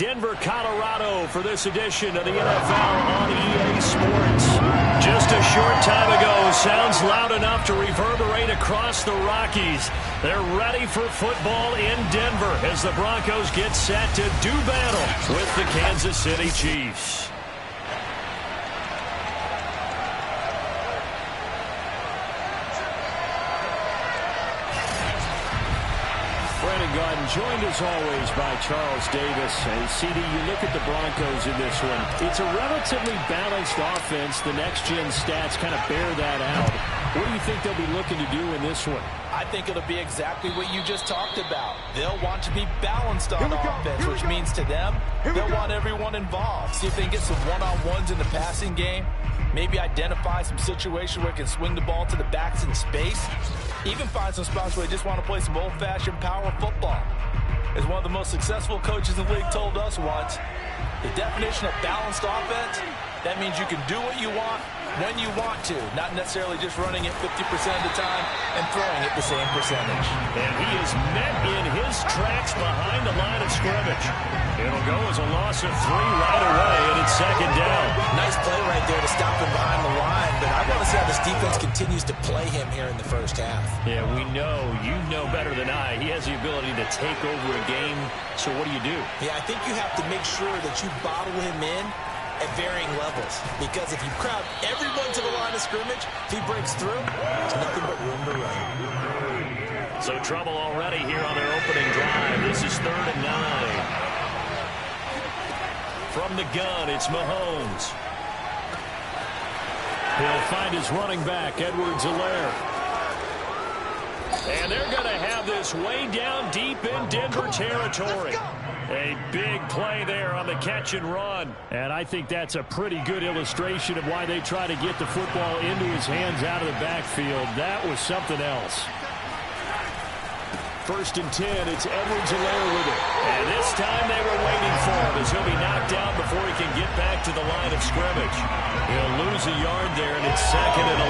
Denver, Colorado for this edition of the NFL on EA Sports. Just a short time ago, sounds loud enough to reverberate across the Rockies. They're ready for football in Denver as the Broncos get set to do battle with the Kansas City Chiefs. Joined as always by Charles Davis. And CD, you look at the Broncos in this one. It's a relatively balanced offense. The next-gen stats kind of bear that out. What do you think they'll be looking to do in this one? I think it'll be exactly what you just talked about. They'll want to be balanced on offense, which means to them, they'll want everyone involved. See if they can get some one-on-ones in the passing game. Maybe identify some situations where they can swing the ball to the backs in space. Even find some spots where they just want to play some old-fashioned power football. As one of the most successful coaches in the league told us once, the definition of balanced offense, that means you can do what you want when you want to, not necessarily just running it 50% of the time and throwing it the same percentage. And he is met in his tracks behind the line of scrimmage. It'll go as a loss of 3 right away, and it's second down. Nice play right there to stop him behind the line, but I want to see how this defense continues to play him here in the first half. Yeah, we know, you know better than I, he has the ability to take over a game, so what do you do? Yeah, I think you have to make sure that you bottle him in at varying levels, because if you crowd everyone to the line of scrimmage, if he breaks through, there's nothing but room to run. So trouble already here on their opening drive. This is 3rd and 9. From the gun, it's Mahomes. He'll find his running back, Edwards-Helaire. And they're going to have this way down deep in Denver territory. A big play there on the catch and run. And I think that's a pretty good illustration of why they try to get the football into his hands out of the backfield. That was something else. 1st and 10, it's Edwards-Helaire with it. And this time they were waiting for him as he'll be knocked down before he can get back to the line of scrimmage. He'll lose a yard there, and it's 2nd and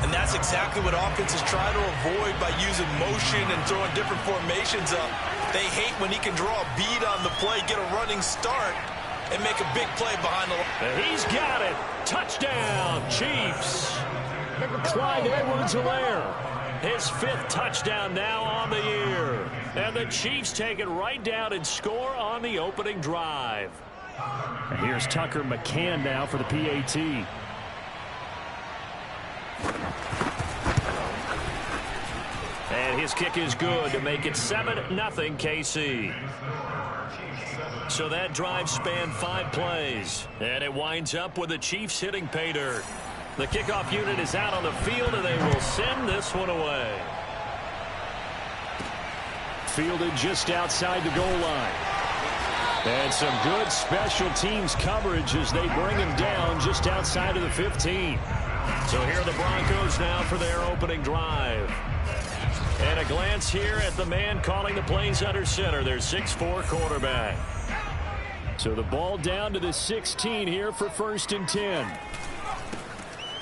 11. And that's exactly what offenses try to avoid by using motion and throwing different formations up. They hate when he can draw a bead on the play, get a running start, and make a big play behind the line. He's got it. Touchdown, Chiefs. Clyde Edwards-Helaire. His 5th touchdown now on the year. And the Chiefs take it right down and score on the opening drive. And here's Tucker McCann now for the PAT. And his kick is good to make it 7-0 KC. So that drive spanned 5 plays. And it winds up with the Chiefs hitting pay dirt. The kickoff unit is out on the field, and they will send this one away. Fielded just outside the goal line. And some good special teams coverage as they bring him down just outside of the 15. So here are the Broncos now for their opening drive. And a glance here at the man calling the plays under center, their 6'4" quarterback. So the ball down to the 16 here for 1st and 10.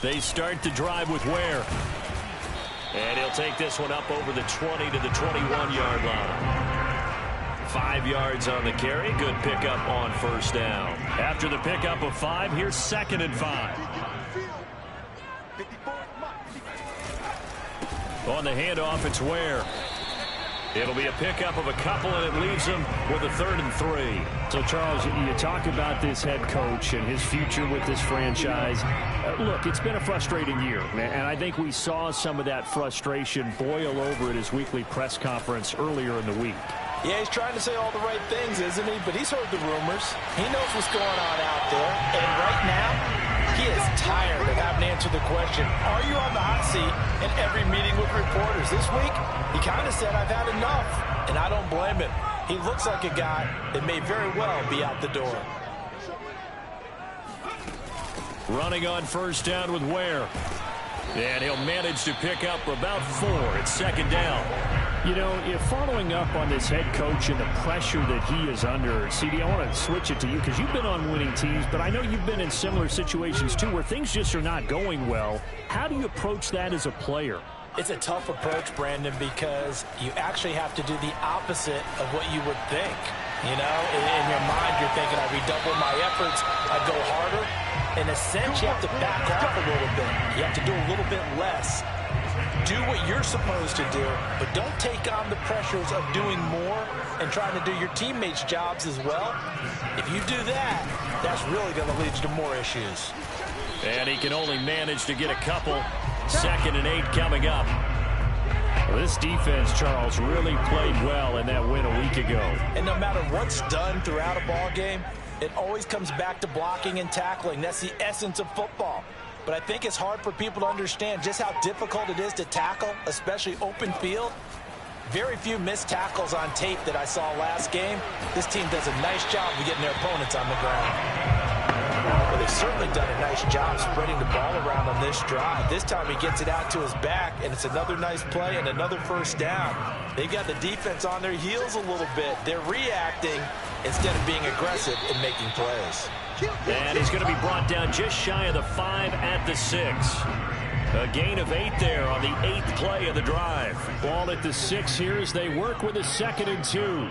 They start the drive with Ware. And he'll take this one up over the 20 to the 21-yard line. 5 yards on the carry. Good pickup on 1st down. After the pickup of 5, here's 2nd and 5. On the handoff, it's Ware. It'll be a pickup of a couple, and it leaves them with a 3rd and 3. So, Charles, you talk about this head coach and his future with this franchise. Look, it's been a frustrating year, and I think we saw some of that frustration boil over at his weekly press conference earlier in the week. Yeah, he's trying to say all the right things, isn't he? But he's heard the rumors. He knows what's going on out there. And right now, he is tired of having to answer the question, are you on the hot seat in every meeting with reporters? This week, he kind of said, I've had enough. And I don't blame him. He looks like a guy that may very well be out the door. Running on 1st down with Ware. And he'll manage to pick up about 4. It's 2nd down. You know, if following up on this head coach and the pressure that he is under, CD, I want to switch it to you because you've been on winning teams, but I know you've been in similar situations too where things just are not going well. How do you approach that as a player? It's a tough approach, Brandon, because you actually have to do the opposite of what you would think. You know, in your mind, you're thinking, I redouble my efforts, I go harder. In a sense, you have to back off a little bit. You have to do a little bit less. Do what you're supposed to do, but don't take on the pressures of doing more and trying to do your teammates' jobs as well. If you do that, that's really going to lead you to more issues. And he can only manage to get a couple. 2nd and 8 coming up. Well, this defense, Charles, really played well in that win a week ago. And no matter what's done throughout a ball game, it always comes back to blocking and tackling. That's the essence of football. But I think it's hard for people to understand just how difficult it is to tackle, especially open field. Very few missed tackles on tape that I saw last game. This team does a nice job of getting their opponents on the ground. Well, they've certainly done a nice job spreading the ball around on this drive. This time he gets it out to his back, and it's another nice play and another first down. They got the defense on their heels a little bit. They're reacting instead of being aggressive and making plays. And he's going to be brought down just shy of the 5 at the 6. A gain of 8 there on the 8th play of the drive. Ball at the 6 here as they work with a 2nd and 2.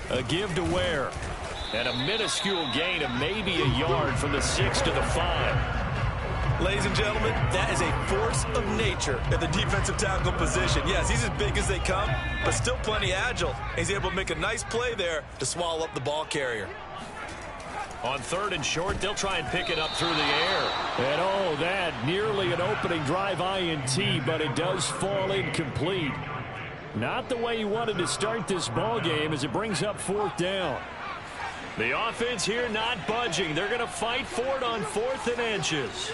A give to Ware. And a minuscule gain of maybe a yard from the 6 to the 5. Ladies and gentlemen, that is a force of nature at the defensive tackle position. Yes, he's as big as they come, but still plenty agile. He's able to make a nice play there to swallow up the ball carrier. On 3rd and short, they'll try and pick it up through the air. And oh, that nearly an opening drive INT, but it does fall incomplete. Not the way you wanted to start this ball game as it brings up 4th down. The offense here not budging. They're going to fight for it on 4th and inches.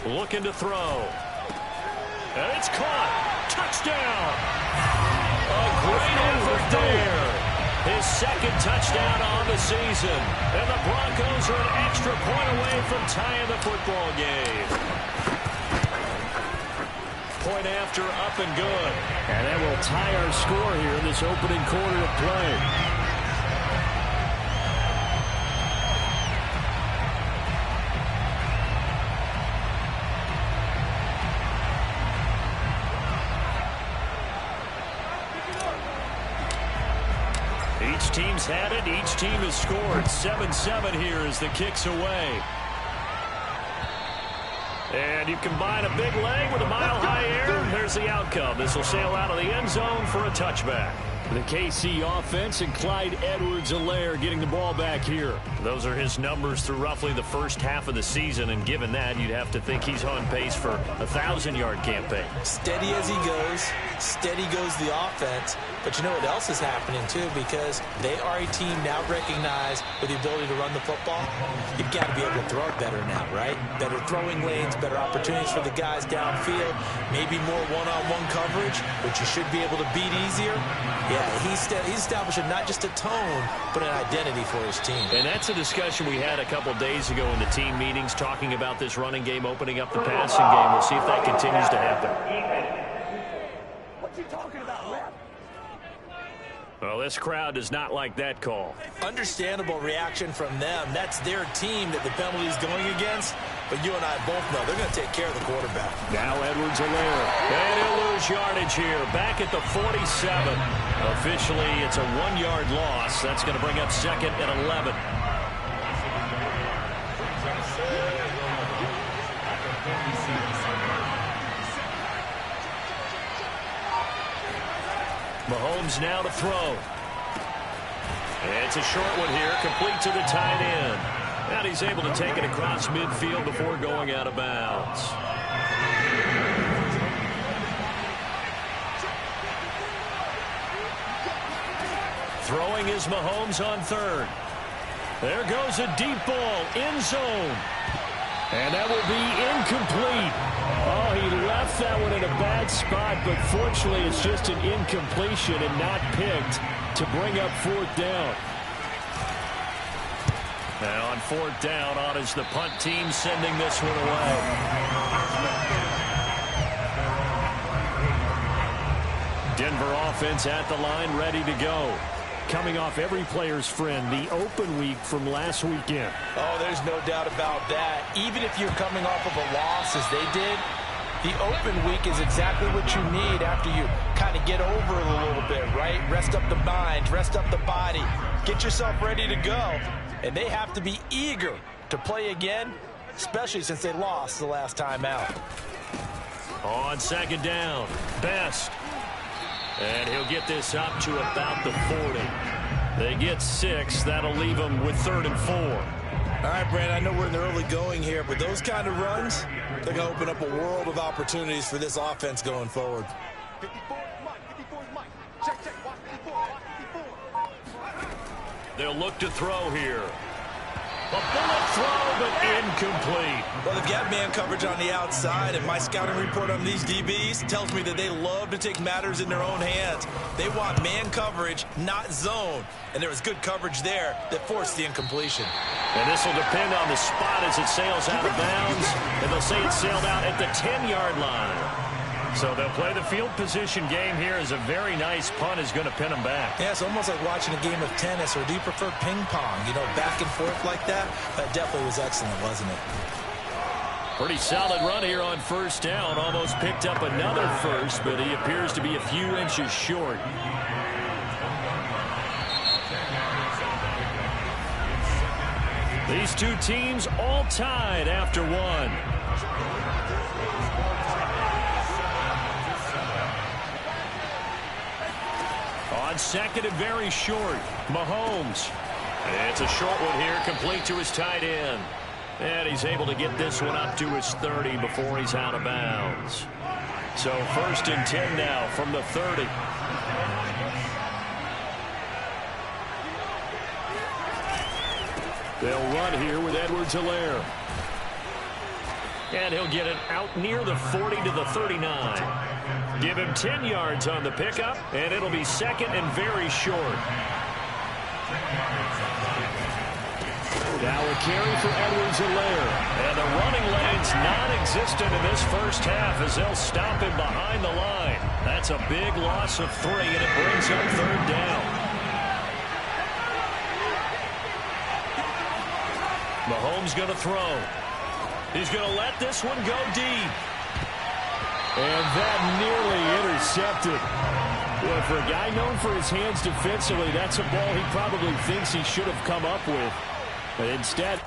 Looking to throw. And it's caught. Touchdown. A great effort there. His 2nd touchdown on the season. And the Broncos are an extra point away from tying the football game. Point after, up and good. And that will tie our score here in this opening quarter of play. Each team's had it. Each team has scored. 7-7 here as the kick's away. And you combine a big leg with a mile-high air. There's the outcome. This will sail out of the end zone for a touchback. The KC offense and Clyde Edwards-Helaire getting the ball back here. Those are his numbers through roughly the first half of the season, and given that, you'd have to think he's on pace for a 1,000-yard campaign. Steady as he goes, steady goes the offense. But you know what else is happening, too, because they are a team now recognized with the ability to run the football. You've got to be able to throw it better now, right? Better throwing lanes, better opportunities for the guys downfield, maybe more one-on-one coverage, which you should be able to beat easier. Yeah, he's establishing not just a tone, but an identity for his team. And that's a discussion we had a couple days ago in the team meetings, talking about this running game opening up the passing game. We'll see if that continues to happen. What you talking about, Rep? Well, this crowd does not like that call. Understandable reaction from them. That's their team that the penalty is going against. But you and I both know they're going to take care of the quarterback. Now Edwards-Helaire. And he'll lose yardage here. Back at the 47. Officially, it's a 1-yard loss. That's going to bring up 2nd and 11. Mahomes now to throw. It's a short one here, complete to the tight end. And he's able to take it across midfield before going out of bounds. Throwing is Mahomes on 3rd. There goes a deep ball, end zone. And that will be incomplete. Oh, he left that one in a bad spot, but fortunately it's just an incompletion and not picked to bring up 4th down. And on 4th down, on is the punt team sending this one away. Denver offense at the line, ready to go. Coming off every player's friend, the open week from last weekend. Oh, there's no doubt about that. Even if you're coming off of a loss as they did, the open week is exactly what you need after you kind of get over it a little bit, right? Rest up the mind, rest up the body, get yourself ready to go. And they have to be eager to play again, especially since they lost the last time out. On second down, Best. And he'll get this up to about the 40. They get 6. That'll leave them with 3rd and 4. All right, Brandon, I know we're in the early going here, but those kind of runs, they're going to open up a world of opportunities for this offense going forward. 54 is Mike. 54 is Mike. Check. Watch 54. Watch 54. They'll look to throw here. A bullet throw, but incomplete. Well, they've got man coverage on the outside, and my scouting report on these DBs tells me that they love to take matters in their own hands. They want man coverage, not zone. And there was good coverage there that forced the incompletion. And this will depend on the spot as it sails out of bounds. And they'll say it sailed out at the 10-yard line. So they'll play the field position game here as a very nice punt is going to pin them back. Yeah, it's almost like watching a game of tennis, or do you prefer ping pong? You know, back and forth like that? That definitely was excellent, wasn't it? Pretty solid run here on first down. Almost picked up another first, but he appears to be a few inches short. These two teams all tied after one. On second and very short, Mahomes. It's a short one here, complete to his tight end. And he's able to get this one up to his 30 before he's out of bounds. So 1st and 10 now from the 30. They'll run here with Edwards-Helaire. And he'll get it out near the 40 to the 39. Give him 10 yards on the pickup, and it'll be 2nd and very short. Now a carry for Edwards-Helaire. And the running lane's non-existent in this first half as they'll stop him behind the line. That's a big loss of 3, and it brings up 3rd down. Mahomes going to throw. He's going to let this one go deep. And that nearly intercepted. Well, for a guy known for his hands defensively, that's a ball he probably thinks he should have come up with. But instead...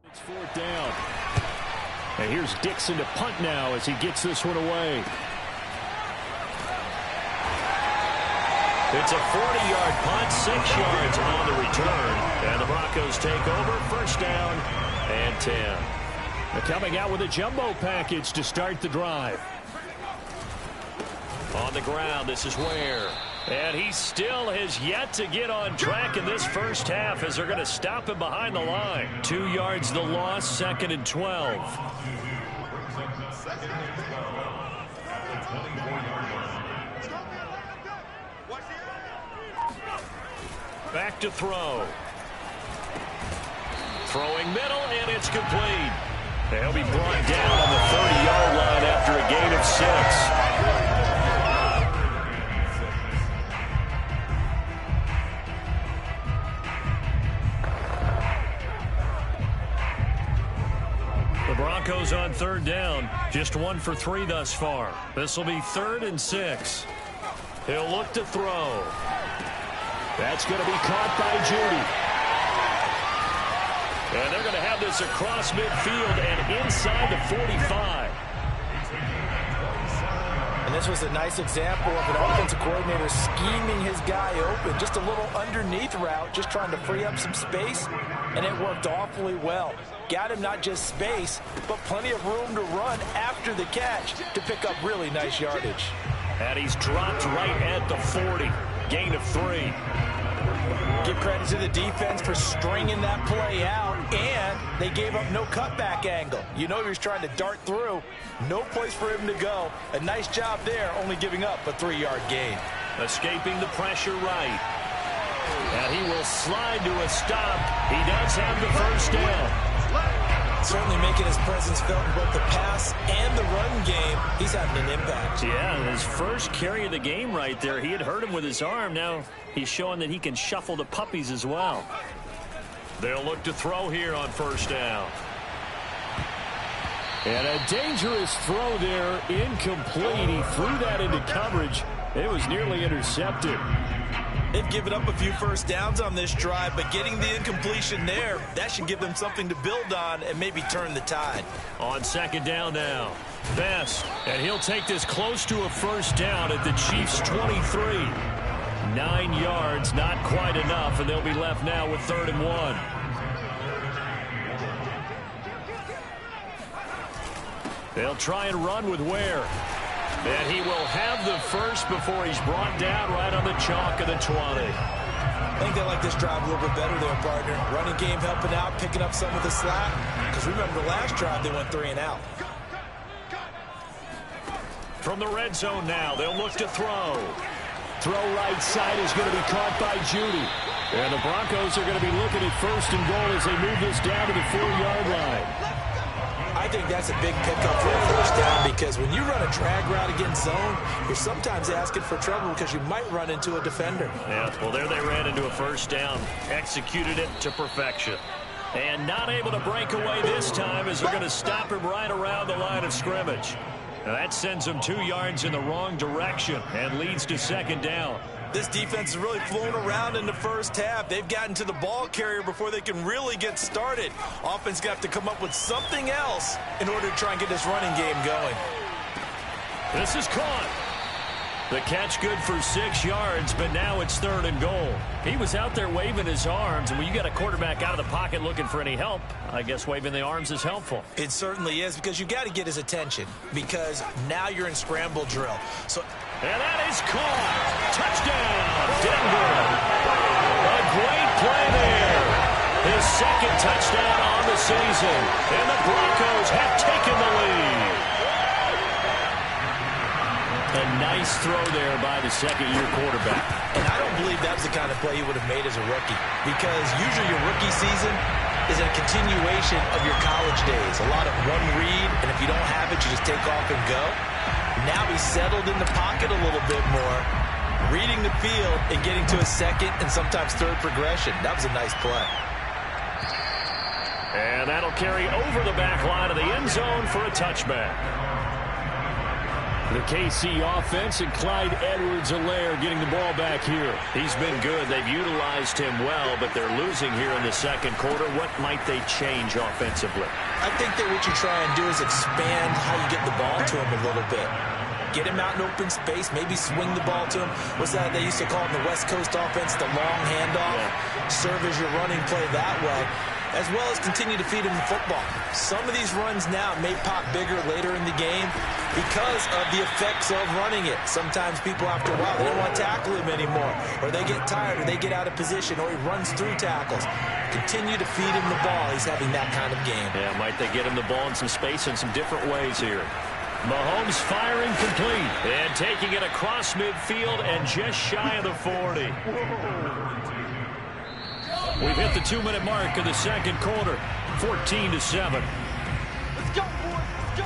it's 4th down. And here's Dixon to punt now as he gets this one away. It's a 40-yard punt, 6 yards on the return. And the Broncos take over, 1st down and 10. They're coming out with a jumbo package to start the drive. On the ground, this is Ware. And he still has yet to get on track in this first half as they're going to stop him behind the line. 2 yards the loss, 2nd and 12. Back to throw. Throwing middle, and it's complete. He'll be brought down on the 30-yard line after a gain of 6. The Broncos on 3rd down. Just 1 for 3 thus far. This will be 3rd and 6. He'll look to throw. That's going to be caught by Judy. And they're going to have this across midfield and inside the 45. And this was a nice example of an offensive coordinator scheming his guy open. Just a little underneath route, just trying to free up some space, and it worked awfully well. Got him not just space, but plenty of room to run after the catch to pick up really nice yardage. And he's dropped right at the 40. Gain of 3. Give credit to the defense for stringing that play out, and they gave up no cutback angle. You know he was trying to dart through. No place for him to go. A nice job there, only giving up a 3-yard gain. Escaping the pressure right. And he will slide to a stop. He does have the first down. Certainly making his presence felt in both the pass and the run game. He's having an impact. Yeah, his first carry of the game right there. He had hurt him with his arm. Now he's showing that he can shuffle the puppies as well. They'll look to throw here on first down. And a dangerous throw there, incomplete. He threw that into coverage. It was nearly intercepted. They've given up a few first downs on this drive, but getting the incompletion there, that should give them something to build on and maybe turn the tide. On second down now, Best, and he'll take this close to a first down at the Chiefs' 23. 9 yards, not quite enough, and they'll be left now with 3rd and 1. They'll try and run with Ware. And he will have the first before he's brought down right on the chalk of the 20. I think they like this drive a little bit better there, partner. Running game helping out, picking up some of the slack. Because remember, the last drive they went 3 and out. From the red zone now, they'll look to throw. Throw right side is going to be caught by Judy. And the Broncos are going to be looking at 1st and goal as they move this down to the 4-yard line. I think that's a big pickup for a first down because when you run a drag route against zone, you're sometimes asking for trouble because you might run into a defender. Yeah, well, there they ran into a first down. Executed it to perfection. And not able to break away this time as they're going to stop him right around the line of scrimmage. Now that sends him 2 yards in the wrong direction and leads to 2nd down. This defense is really flown around in the first half. They've gotten to the ball carrier before they can really get started. Offense got to come up with something else in order to try and get this running game going. This is caught. The catch good for 6 yards, but now it's 3rd and goal. He was out there waving his arms, and when you got a quarterback out of the pocket looking for any help, I guess waving the arms is helpful. It certainly is because you got to get his attention because now you're in scramble drill. And that is caught. Touchdown, Denver. A great play there. His 2nd touchdown on the season. And the Broncos have taken the lead. A nice throw there by the 2nd-year quarterback. And I don't believe that was the kind of play he would have made as a rookie because usually your rookie season is a continuation of your college days. A lot of one read, and if you don't have it, you just take off and go. Now he's settled in the pocket a little bit more, reading the field and getting to a 2nd and sometimes 3rd progression. That was a nice play. And that'll carry over the back line of the end zone for a touchback. The KC offense and Clyde Edwards-Helaire getting the ball back here. He's been good. They've utilized him well, but they're losing here in the 2nd quarter. What might they change offensively? I think that what you try and do is expand how you get the ball to him a little bit. Get him out in open space, maybe swing the ball to him. What's that they used to call in the West Coast offense, the long handoff? Yeah. Serve as your running play that way, as well as continue to feed him the football. Some of these runs now may pop bigger later in the game because of the effects of running it. Sometimes people, after a while, they don't want to tackle him anymore, or they get tired, or they get out of position, or he runs through tackles. Continue to feed him the ball. He's having that kind of game. Yeah, might they get him the ball in some space in some different ways here. Mahomes firing complete and taking it across midfield and just shy of the 40. We've hit the 2-minute mark of the 2nd quarter, 14-7. Let's go, boys. Let's go.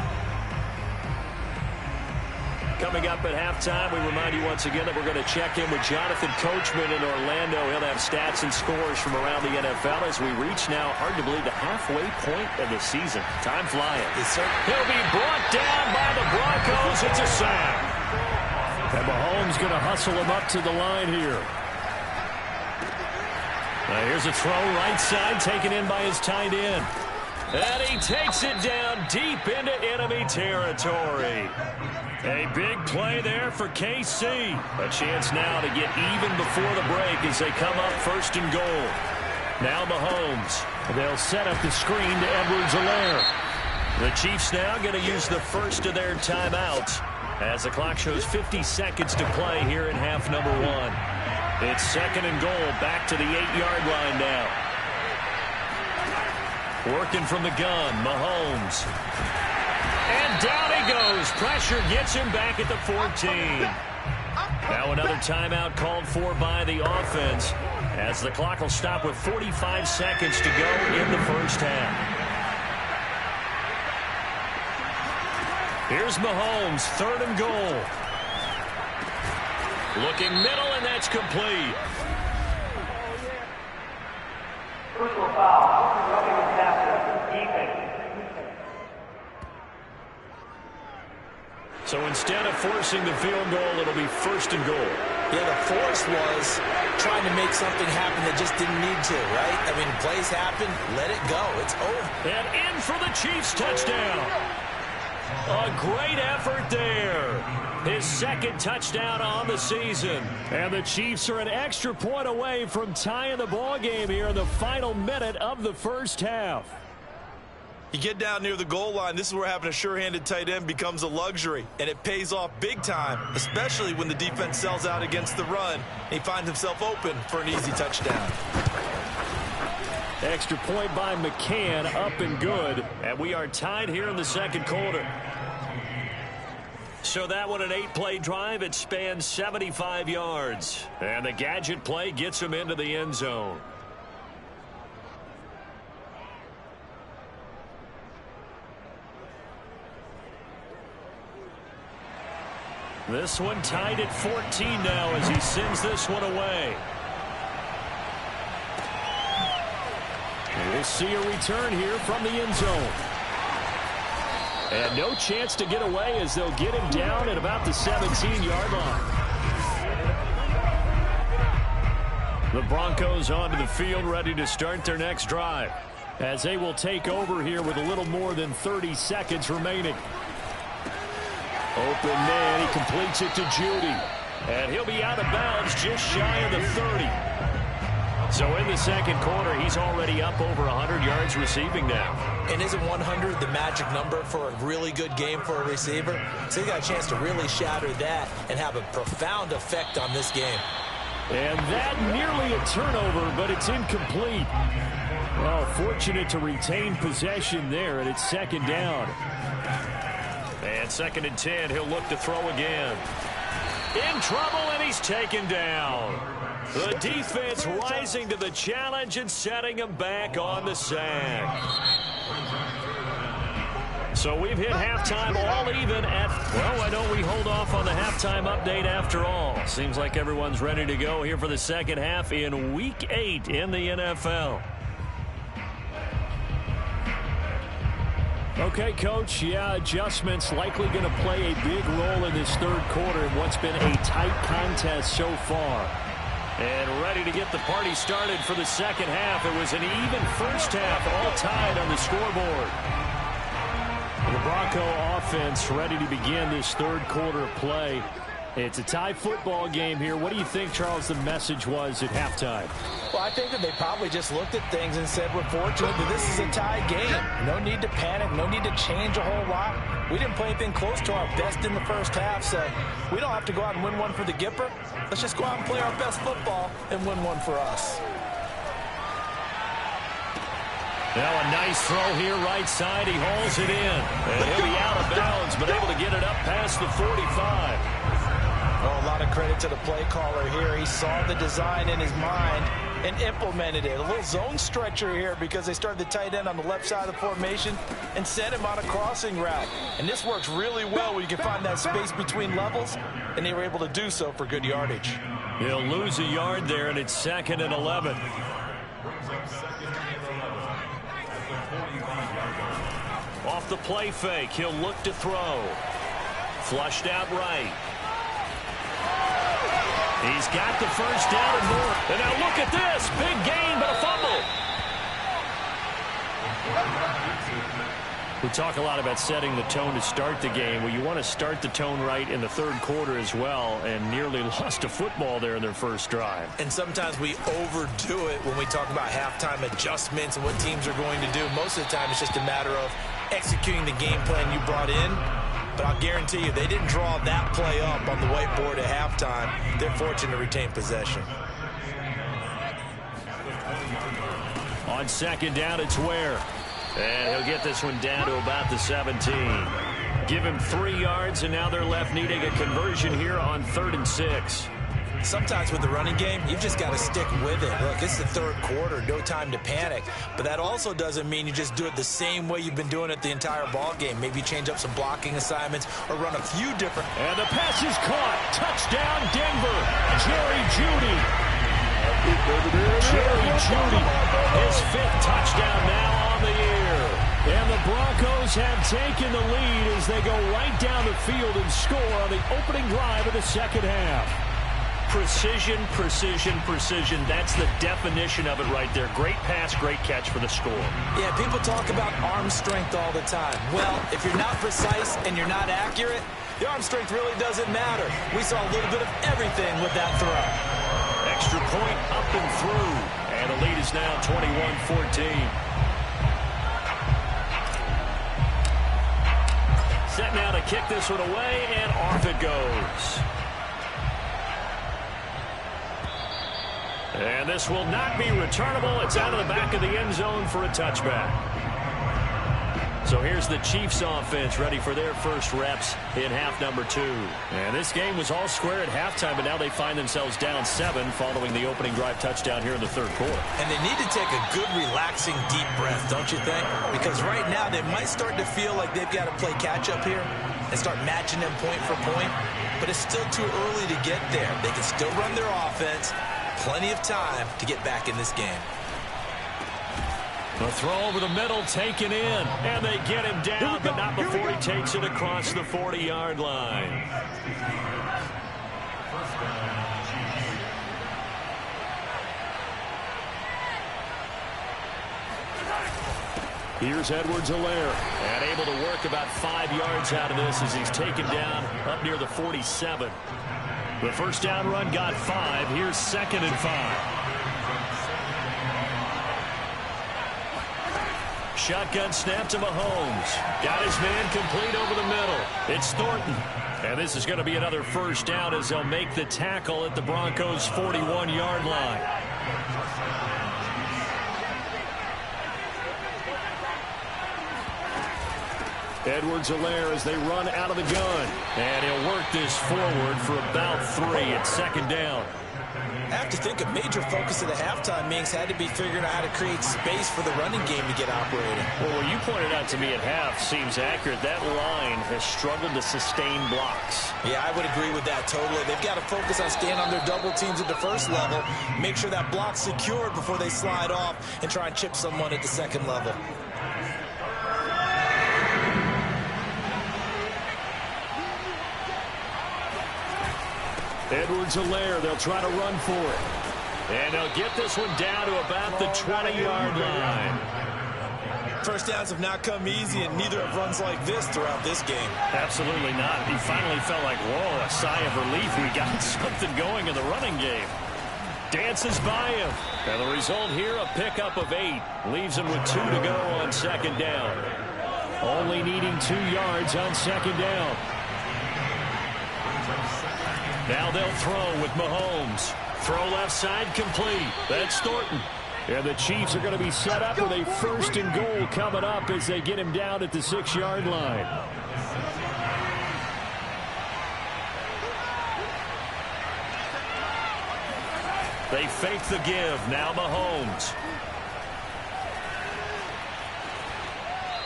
Coming up at halftime, we remind you once again that we're going to check in with Jonathan Coachman in Orlando. He'll have stats and scores from around the NFL as we reach now, hard to believe, the halfway point of the season. Time flying. He'll be brought down by the Broncos. It's a sack. And Mahomes going to hustle him up to the line here. Now here's a throw right side taken in by his tight end. And he takes it down deep into enemy territory. A big play there for KC. A chance now to get even before the break as they come up 1st and goal. Now Mahomes. They'll set up the screen to Edwards-Helaire. The Chiefs now going to use the first of their timeouts as the clock shows 50 seconds to play here in half number 1. It's 2nd and goal, back to the 8-yard line now. Working from the gun, Mahomes. And down he goes. Pressure gets him back at the 14. Now another timeout called for by the offense. as the clock will stop with 45 seconds to go in the first half. Here's Mahomes, 3rd and goal. Looking middle, and that's complete. Personal foul. Running with defense. So instead of forcing the field goal, it'll be 1st and goal. Yeah, the force was trying to make something happen that just didn't need to, right? I mean, plays happen, let it go. It's over. And in for the Chiefs touchdown. A great effort there. His 2nd touchdown on the season. And the Chiefs are an extra point away from tying the ball game here in the final minute of the first half. You get down near the goal line, this is where having a sure-handed tight end becomes a luxury, and it pays off big time, especially when the defense sells out against the run. He finds himself open for an easy touchdown. Extra point by McCann, up and good. And we are tied here in the 2nd quarter. So that one, an 8-play drive. It spans 75 yards. And the gadget play gets him into the end zone. This one tied at 14 now as he sends this one away. We'll see a return here from the end zone. And no chance to get away as they'll get him down at about the 17-yard line. The Broncos onto the field, ready to start their next drive, as they will take over here with a little more than 30 seconds remaining. Open man, he completes it to Judy. And he'll be out of bounds just shy of the 30. So in the 2nd quarter, he's already up over 100 yards receiving now. And isn't 100 the magic number for a really good game for a receiver? So he got a chance to really shatter that and have a profound effect on this game. And that nearly a turnover, but it's incomplete. Well, fortunate to retain possession there, and it's 2nd down. And 2nd and 10, he'll look to throw again. In trouble, and he's taken down. The defense rising to the challenge and setting him back on the sack. So we've hit halftime all even at, well, why don't we hold off on the halftime update after all? Seems like everyone's ready to go here for the 2nd half in Week 8 in the NFL. Okay, Coach, yeah, adjustments likely going to play a big role in this 3rd quarter in what's been a tight contest so far. And ready to get the party started for the 2nd half. It was an even first half, all tied on the scoreboard. The Bronco offense ready to begin this 3rd quarter of play. It's a tie football game here. What do you think, Charles, the message was at halftime? Well, I think that they probably just looked at things and said, we're fortunate that this is a tie game. No need to panic. No need to change a whole lot. We didn't play anything close to our best in the first half, so we don't have to go out and win one for the Gipper. Let's just go out and play our best football and win one for us. Now a nice throw here right side. He hauls it in. And he'll be out of bounds, but able to get it up past the 45. Oh, a lot of credit to the play caller here. He saw the design in his mind and implemented it. A little zone stretcher here because they started the tight end on the left side of the formation and sent him on a crossing route. And this works really well when you can find that space between levels, and they were able to do so for good yardage. He'll lose a yard there, and it's 2nd and 11. Off the play fake, he'll look to throw. Flushed out right. He's got the first down and more. And now look at this. Big gain, but a fumble. We talk a lot about setting the tone to start the game. Well, you want to start the tone right in the 3rd quarter as well, and nearly lost a football there in their first drive. And sometimes we overdo it when we talk about halftime adjustments and what teams are going to do. Most of the time, it's just a matter of executing the game plan you brought in. But I'll guarantee you, they didn't draw that play up on the whiteboard at halftime. They're fortunate to retain possession. On 2nd down, it's Ware. And he'll get this one down to about the 17. Give him 3 yards, and now they're left needing a conversion here on 3rd and 6. Sometimes with the running game, you've just got to stick with it. Look, it's the third quarter, no time to panic. But that also doesn't mean you just do it the same way you've been doing it the entire ball game. Maybe change up some blocking assignments or run a few different. And the pass is caught. Touchdown, Denver. Jerry Jeudy. Jerry Jeudy, his 5th touchdown now on the year. And the Broncos have taken the lead as they go right down the field and score on the opening drive of the second half. Precision, precision, precision. That's the definition of it right there. Great pass, great catch for the score. Yeah, people talk about arm strength all the time. Well, if you're not precise and you're not accurate, the arm strength really doesn't matter. We saw a little bit of everything with that throw. Extra point up and through. And the lead is now 21-14. Set now to kick this one away, and off it goes. And this will not be returnable. It's out of the back of the end zone for a touchback. So here's the Chiefs offense ready for their first reps in half number 2. And this game was all square at halftime, but now they find themselves down 7 following the opening drive touchdown here in the third quarter. And they need to take a good, relaxing, deep breath, don't you think? Because right now they might start to feel like they've got to play catch-up here and start matching them point for point. But it's still too early to get there. They can still run their offense. Plenty of time to get back in this game. The throw over the middle taken in, and they get him down, but not before he takes it across the 40-yard line. Here's Edwards-Helaire, and able to work about 5 yards out of this as he's taken down up near the 47. The first down run got 5. Here's 2nd and 5. Shotgun snap to Mahomes. Got his man complete over the middle. It's Thornton. And this is going to be another first down as they'll make the tackle at the Broncos' 41-yard line. Edwards-Helaire as they run out of the gun. And he'll work this forward for about 3 at 2nd down. I have to think a major focus of the halftime meetings had to be figuring out how to create space for the running game to get operating. Well, what you pointed out to me at half seems accurate. That line has struggled to sustain blocks. Yeah, I would agree with that totally. They've got to focus on staying on their double teams at the first level, make sure that block's secured before they slide off and try and chip someone at the second level. Edwards-Helaire, they'll try to run for it. And they'll get this one down to about the 20-yard line. First downs have not come easy, and neither have runs like this throughout this game. Absolutely not. He finally felt like, whoa, a sigh of relief. We got something going in the running game. Dances by him. And the result here, a pickup of 8. Leaves him with 2 to go on 2nd down. Only needing 2 yards on 2nd down. Now they'll throw with Mahomes. Throw left side complete. That's Thornton. And the Chiefs are going to be set up with a 1st and goal coming up as they get him down at the 6-yard line. They fake the give. Now Mahomes.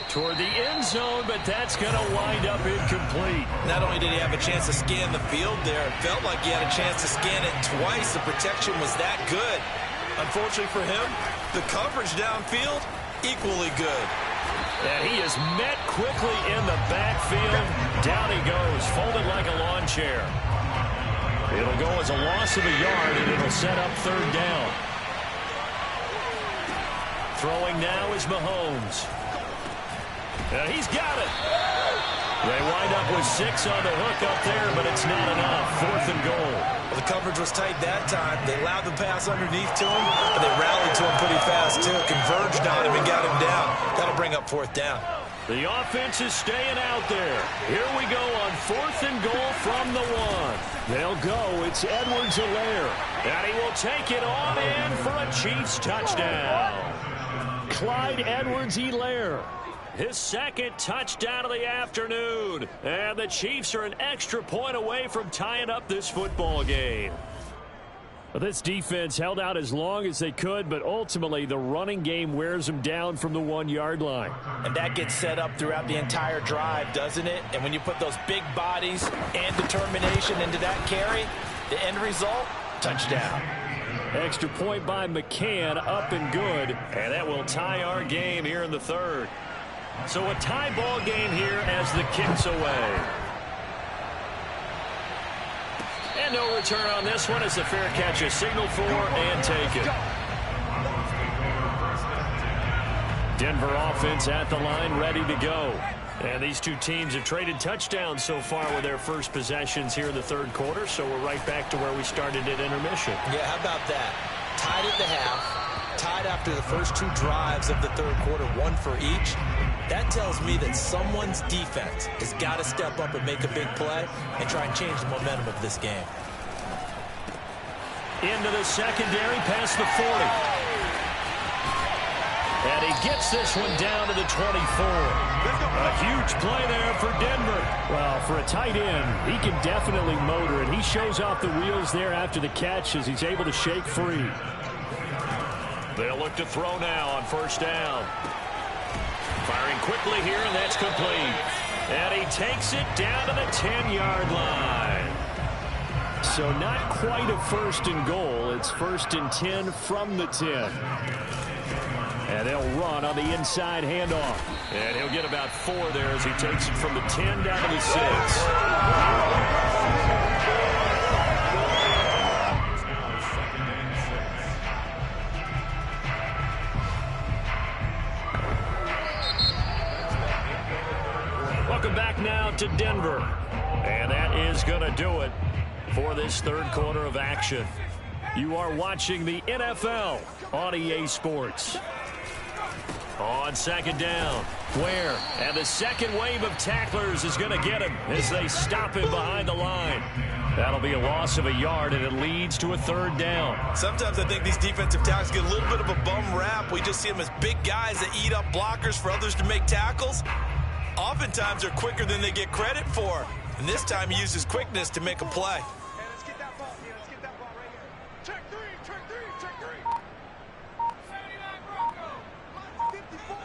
Toward the end zone, but that's going to wind up incomplete. Not only did he have a chance to scan the field there, it felt like he had a chance to scan it twice. The protection was that good. Unfortunately for him, the coverage downfield, equally good. And he is met quickly in the backfield. Down he goes, folded like a lawn chair. It'll go as a loss of a yard, and it'll set up 3rd down. Throwing now is Mahomes. And he's got it. They wind up with 6 on the hook up there, but it's not enough. 4th and goal. Well, the coverage was tight that time. They allowed the pass underneath to him, but they rallied to him pretty fast, too. Converged on him and got him down. That'll bring up 4th down. The offense is staying out there. Here we go on 4th and goal from the 1. They'll go. It's Edwards-Helaire. And he will take it on in for a Chiefs touchdown. Clyde Edwards-Helaire. His 2nd touchdown of the afternoon. And the Chiefs are an extra point away from tying up this football game. Well, this defense held out as long as they could, but ultimately the running game wears them down from the 1-yard line. And that gets set up throughout the entire drive, doesn't it? And when you put those big bodies and determination into that carry, the end result, touchdown. Extra point by McCann, up and good. And that will tie our game here in the third. So a tie ball game here as the kick's away. And no return on this one as the fair catch is signaled for and taken. Denver offense at the line, ready to go. And these two teams have traded touchdowns so far with their first possessions here in the third quarter, so we're right back to where we started at intermission. Yeah, how about that? Tied at the half, tied after the first two drives of the third quarter, one for each. That tells me that someone's defense has got to step up and make a big play and try and change the momentum of this game. Into the secondary, past the 40. And he gets this one down to the 24. A huge play there for Denver. Well, for a tight end, he can definitely motor it. He shows off the wheels there after the catch as he's able to shake free. They'll look to throw now on first down. Firing quickly here, and that's complete. And he takes it down to the 10-yard line. So not quite a first and goal. It's first and 10 from the 10. And they'll run on the inside handoff. And he'll get about 4 there as he takes it from the 10 down to the 6. Welcome back now to Denver. And that is going to do it for this third quarter of action. You are watching the NFL on EA Sports. On second down, Ware, and the second wave of tacklers is going to get him as they stop him behind the line. That'll be a loss of a yard, and it leads to a third down. Sometimes I think these defensive tackles get a little bit of a bum rap. We just see them as big guys that eat up blockers for others to make tackles. Oftentimes they're quicker than they get credit for. And this time he uses quickness to make a play. Let's get that ball here. Let's get that ball right here. Check three, check three, check three. 79 Broncos. 54.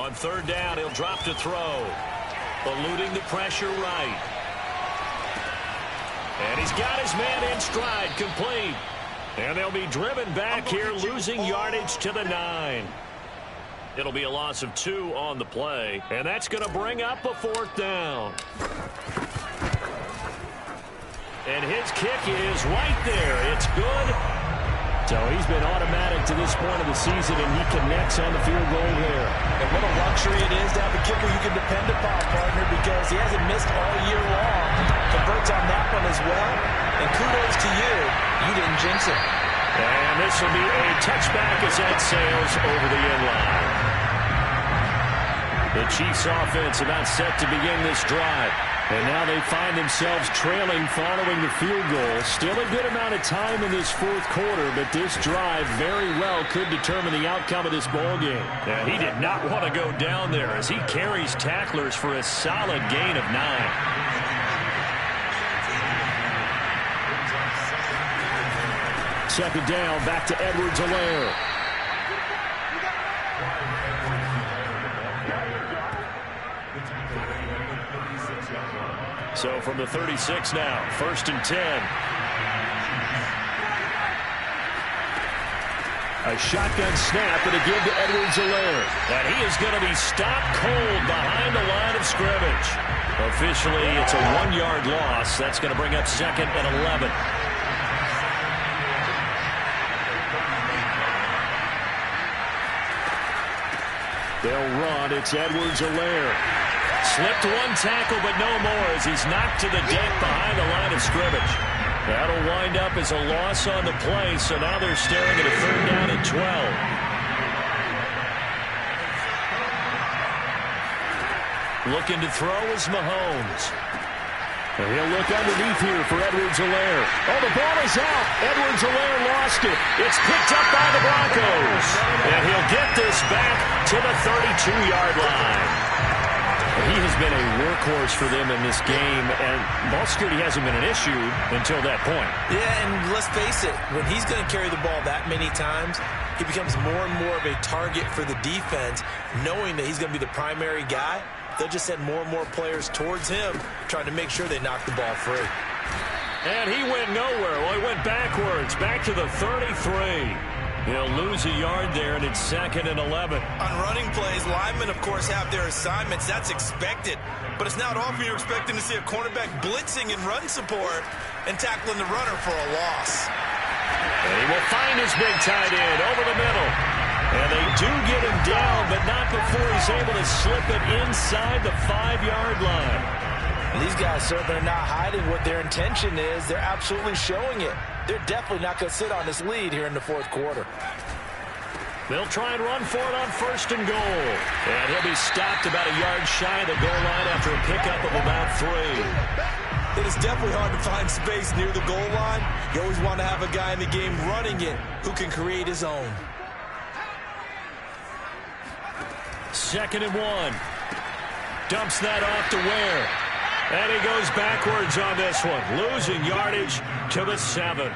On third down, he'll drop to throw. Eluding the pressure right. And he's got his man in stride, complete. And they'll be driven back here, losing yardage to the 9. It'll be a loss of 2 on the play, and that's going to bring up a fourth down. And his kick is right there. It's good. So he's been automatic to this point of the season, and he connects on the field goal there. And what a luxury it is to have a kicker you can depend upon, partner, because he hasn't missed all year long. Converts on that one as well. And kudos to you. You didn't jinx it. And this will be a touchback as that sails over the end line. The Chiefs offense about set to begin this drive. And now they find themselves trailing following the field goal. Still a good amount of time in this fourth quarter, but this drive very well could determine the outcome of this ball game. Yeah, he did not want to go down there as he carries tacklers for a solid gain of 9. Second down, back to Edwards-Helaire. So from the 36 now, first and 10. A shotgun snap and a give to Edwards-Helaire. And he is going to be stopped cold behind the line of scrimmage. Officially, it's a 1-yard loss. That's going to bring up second and 11. They'll run. It's Edwards-Helaire. Slipped one tackle, but no more as he's knocked to the deck behind the line of scrimmage. That'll wind up as a loss on the play, so now they're staring at a third down and 12. Looking to throw is Mahomes. And he'll look underneath here for Edwards-Helaire. Oh, the ball is out. Edwards-Helaire lost it. It's picked up by the Broncos. And he'll get this back to the 32-yard line. He has been a workhorse for them in this game, and ball security hasn't been an issue until that point. Yeah, and let's face it, when he's going to carry the ball that many times, he becomes more and more of a target for the defense, knowing that he's going to be the primary guy. They'll just send more and more players towards him, trying to make sure they knock the ball free. And he went nowhere. Well, he went backwards, back to the 33. He'll lose a yard there, and it's 2nd and 11. On running plays, linemen, of course, have their assignments. That's expected. But it's not often you're expecting to see a cornerback blitzing in run support and tackling the runner for a loss. And he will find his big tight end over the middle. And they do get him down, but not before he's able to slip it inside the 5-yard line. These guys certainly are not hiding what their intention is. They're absolutely showing it. They're definitely not going to sit on this lead here in the 4th quarter. They'll try and run for it on 1st and goal. And he'll be stopped about a yard shy of the goal line after a pickup of about 3. It is definitely hard to find space near the goal line. You always want to have a guy in the game running it who can create his own. 2nd and 1. Dumps that off to Ware. And he goes backwards on this one, losing yardage to the 7.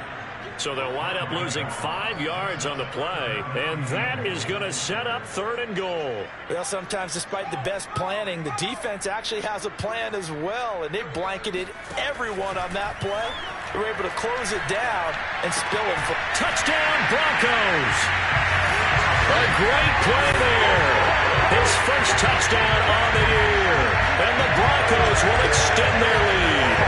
So they'll wind up losing 5 yards on the play, and that is going to set up 3rd and goal. Well, sometimes despite the best planning, the defense actually has a plan as well, and they blanketed everyone on that play. They were able to close it down and spill him for touchdown Broncos. A great play there. His first touchdown on the year. And the Broncos will extend their lead.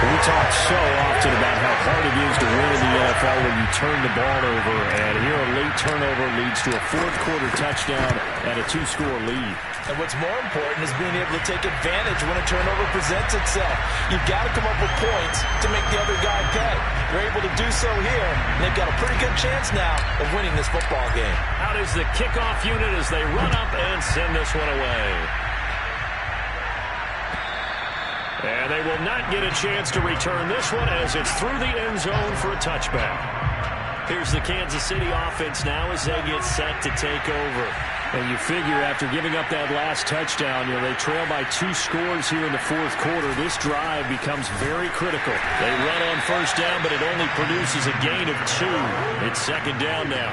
We talk so often about how hard it is to win in the NFL when you turn the ball over. And here a late turnover leads to a 4th quarter touchdown and a 2-score lead. And what's more important is being able to take advantage when a turnover presents itself. You've got to come up with points to make the other guy pay. They're able to do so here, and they've got a pretty good chance now of winning this football game. Out is the kickoff unit as they run up and send this one away. And they will not get a chance to return this one as it's through the end zone for a touchback. Here's the Kansas City offense now as they get set to take over. And you figure after giving up that last touchdown, they trail by 2 scores here in the 4th quarter. This drive becomes very critical. They run on 1st down, but it only produces a gain of 2. It's 2nd down now.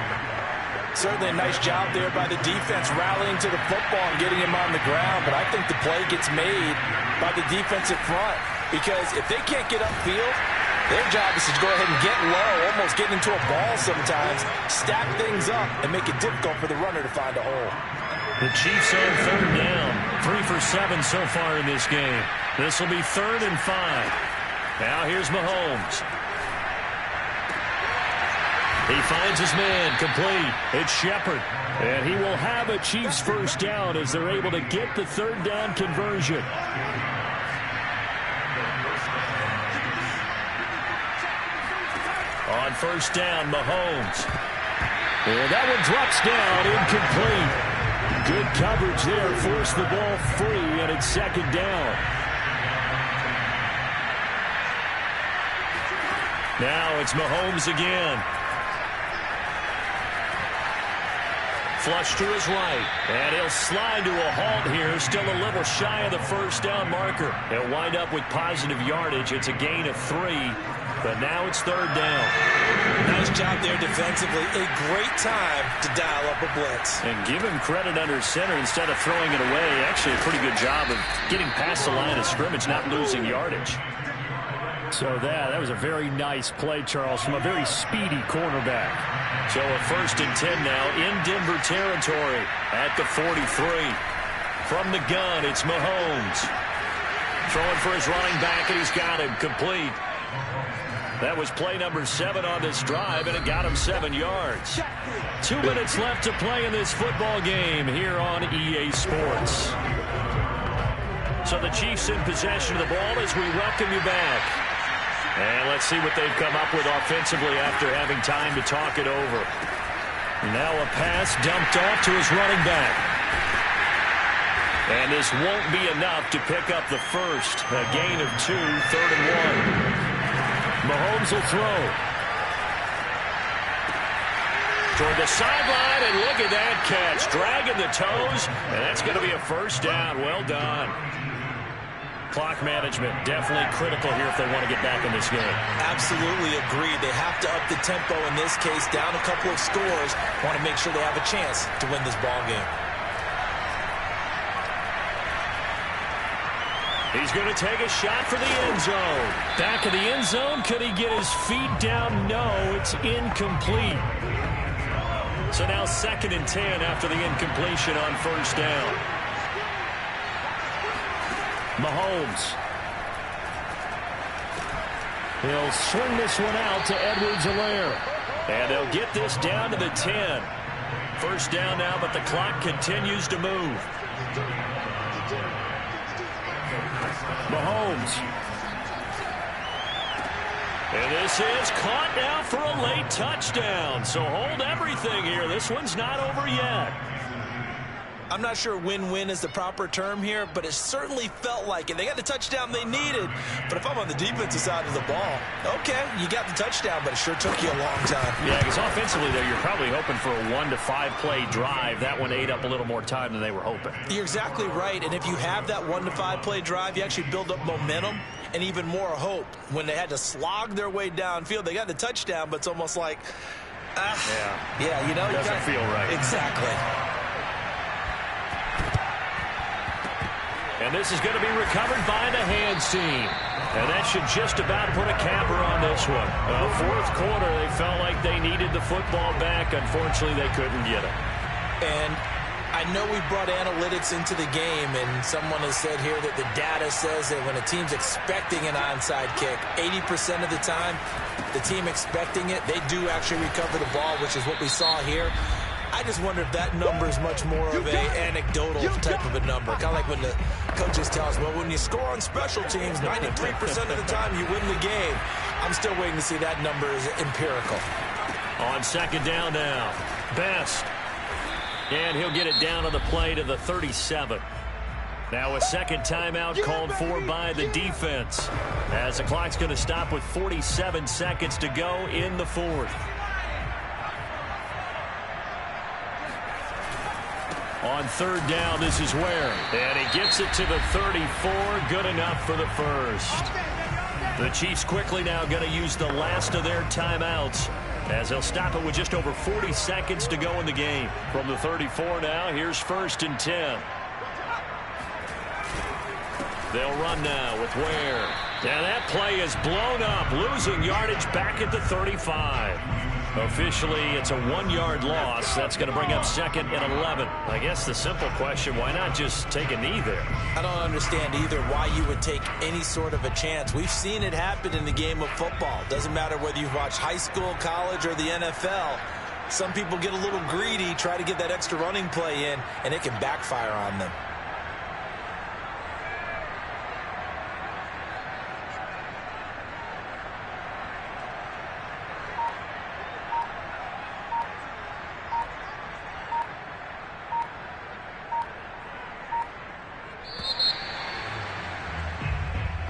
Certainly a nice job there by the defense rallying to the football and getting him on the ground. But I think the play gets made by the defensive front, because if they can't get upfield, their job is to go ahead and get low, almost get into a ball sometimes, stack things up, and make it difficult for the runner to find a hole. The Chiefs on 3rd down. 3 for 7 so far in this game. This will be 3rd and 5. Now here's Mahomes. He finds his man, complete. It's Shepard. And he will have a Chiefs 1st down as they're able to get the 3rd down conversion. On 1st down, Mahomes. And that one drops down, incomplete. Good coverage there, forced the ball free, and it's 2nd down. Now it's Mahomes again. Flush to his right, and he'll slide to a halt here, still a little shy of the 1st down marker. He'll wind up with positive yardage. It's a gain of 3, but now it's 3rd down. Nice job there defensively. A great time to dial up a blitz. And give him credit under center instead of throwing it away. Actually a pretty good job of getting past the line of scrimmage, not losing yardage. So that was a very nice play, Charles, from a very speedy cornerback. So a 1st and 10 now in Denver territory at the 43. From the gun, it's Mahomes. Throwing for his running back, and he's got him complete. That was play number 7 on this drive, and it got him 7 yards. 2 minutes left to play in this football game here on EA Sports. So the Chiefs in possession of the ball as we welcome you back. And let's see what they've come up with offensively after having time to talk it over. Now a pass dumped off to his running back. And this won't be enough to pick up the 1st. A gain of 2, 3rd and 1. Mahomes will throw. toward the sideline, and look at that catch. Dragging the toes, and that's going to be a first down. Well done. Clock management definitely critical here if they want to get back in this game. Absolutely agreed. They have to up the tempo in this case, down a couple of scores. Want to make sure they have a chance to win this ball game. He's going to take a shot for the end zone. Back of the end zone. Could he get his feet down? No, it's incomplete. So now 2nd and 10 after the incompletion on first down. Mahomes. He'll swing this one out to Edwards-Helaire. And they'll get this down to the 10. First down now, but the clock continues to move. Mahomes. And this is caught now for a late touchdown. So hold everything here. This one's not over yet. I'm not sure win-win is the proper term here, but it certainly felt like it. They got the touchdown they needed, but if I'm on the defensive side of the ball, okay, you got the touchdown, but it sure took you a long time. Yeah, because offensively, though, you're probably hoping for a 1 to 5 play drive. That one ate up a little more time than they were hoping. You're exactly right, and if you have that 1 to 5 play drive, you actually build up momentum and even more hope. When they had to slog their way downfield, they got the touchdown, but it's almost like, yeah, you know, it doesn't feel right. Exactly. And this is going to be recovered by the hands team. And that should just about put a capper on this one. Fourth quarter, they felt like they needed the football back. Unfortunately, they couldn't get it. And I know we brought analytics into the game, and someone has said here that the data says that when a team's expecting an onside kick, 80% of the time, the team expecting it, they do actually recover the ball, which is what we saw here. I just wonder if that number is much more of an anecdotal type of a number. Kind of like when the coaches tell us, well, when you score on special teams, 93% of the time you win the game. I'm still waiting to see that number is empirical. On second down now, Best. And he'll get it down on the play to the 37. Now a second timeout called for by the defense, as the clock's going to stop with 47 seconds to go in the fourth. On third down, this is where. And he gets it to the 34. Good enough for the first. The Chiefs quickly now going to use the last of their timeouts, as they'll stop it with just over 40 seconds to go in the game. From the 34 now, here's 1st and 10. They'll run now with Ware. And that play is blown up, losing yardage back at the 35. Officially, it's a 1-yard loss. That's going to bring up 2nd and 11. I guess the simple question, why not just take a knee there? I don't understand either why you would take any sort of a chance. We've seen it happen in the game of football. Doesn't matter whether you've watched high school, college, or the NFL. Some people get a little greedy, try to get that extra running play in, and it can backfire on them.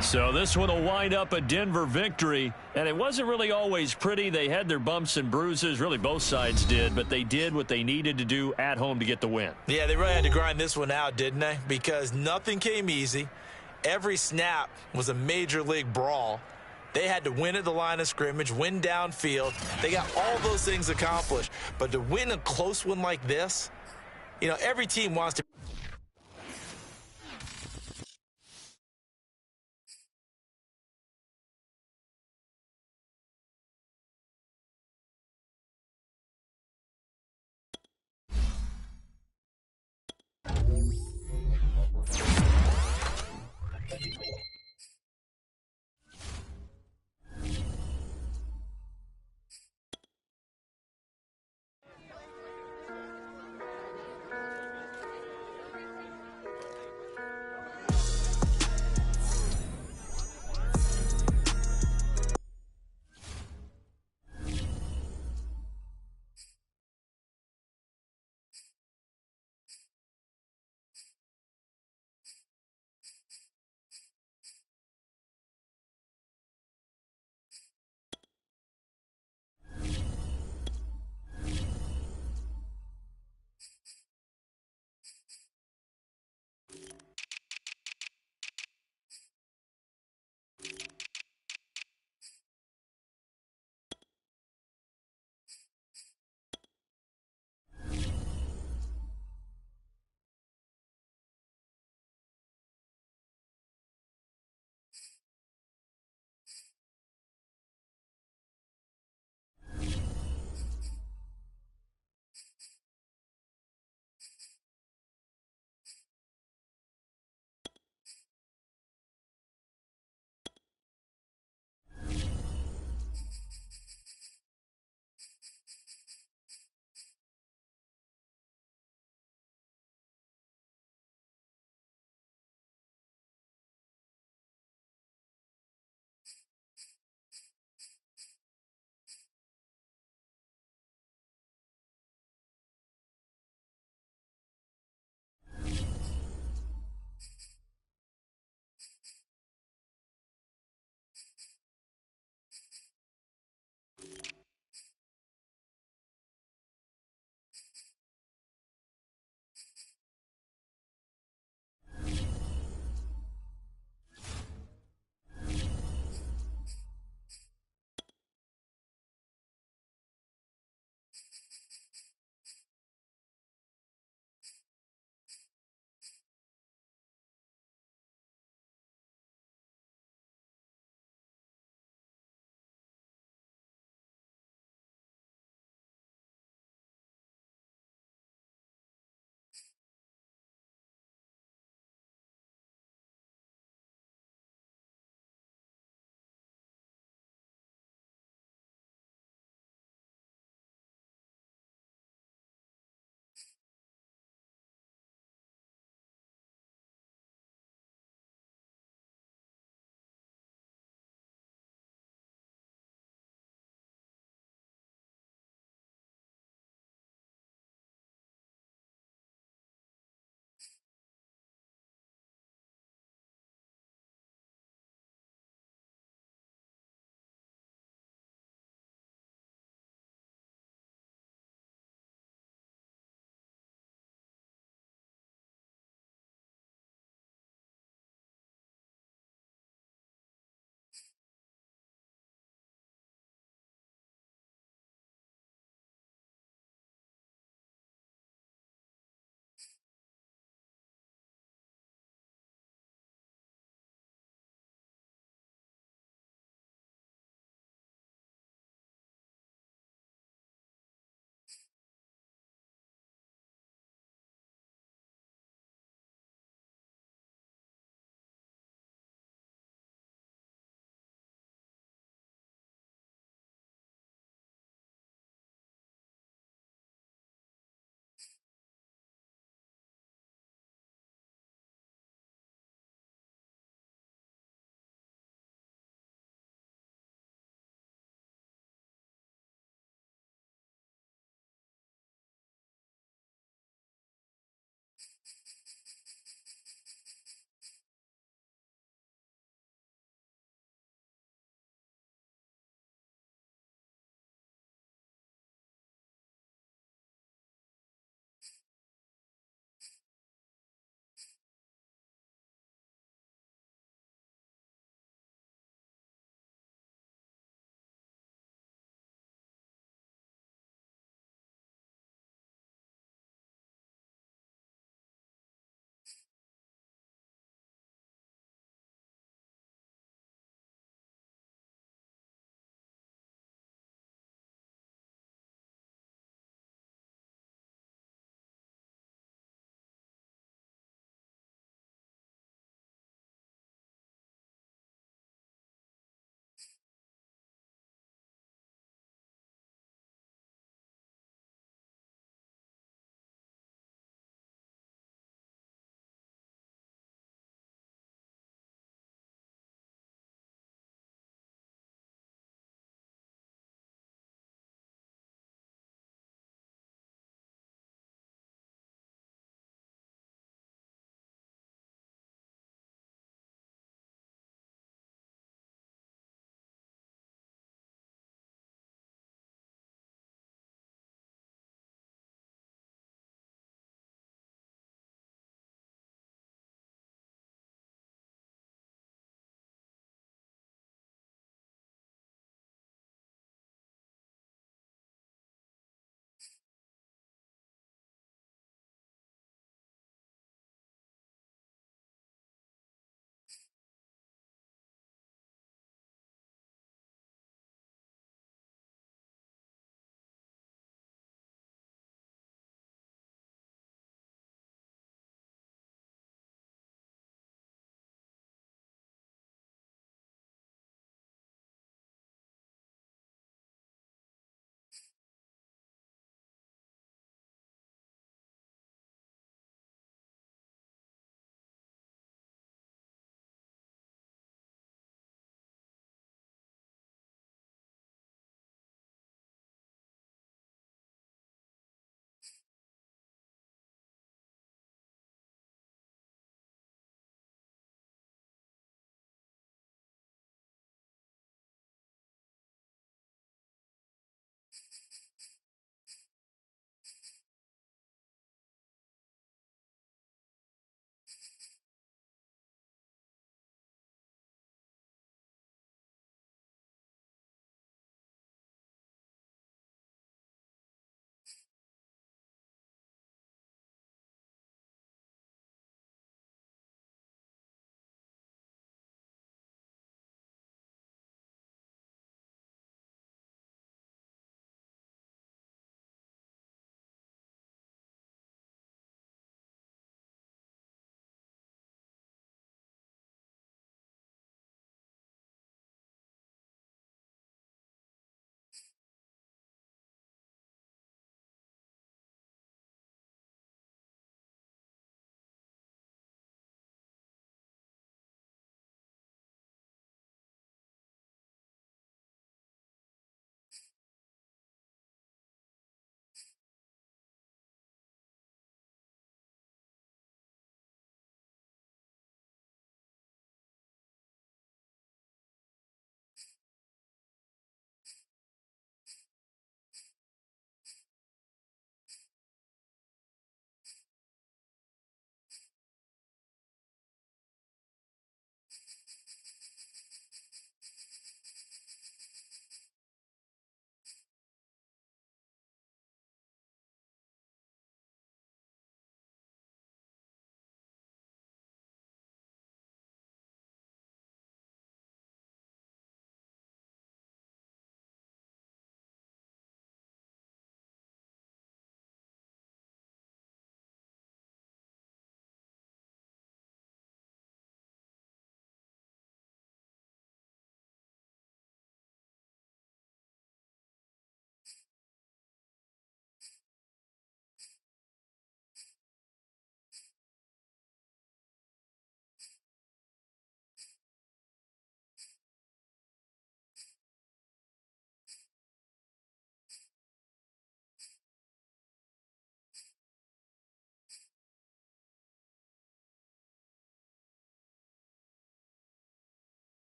So this one will wind up a Denver victory, and it wasn't really always pretty. They had their bumps and bruises, really both sides did, but they did what they needed to do at home to get the win. Yeah, they really had to grind this one out, didn't they? Because nothing came easy. Every snap was a major league brawl. They had to win at the line of scrimmage, win downfield. They got all those things accomplished. But to win a close one like this, you know, every team wants to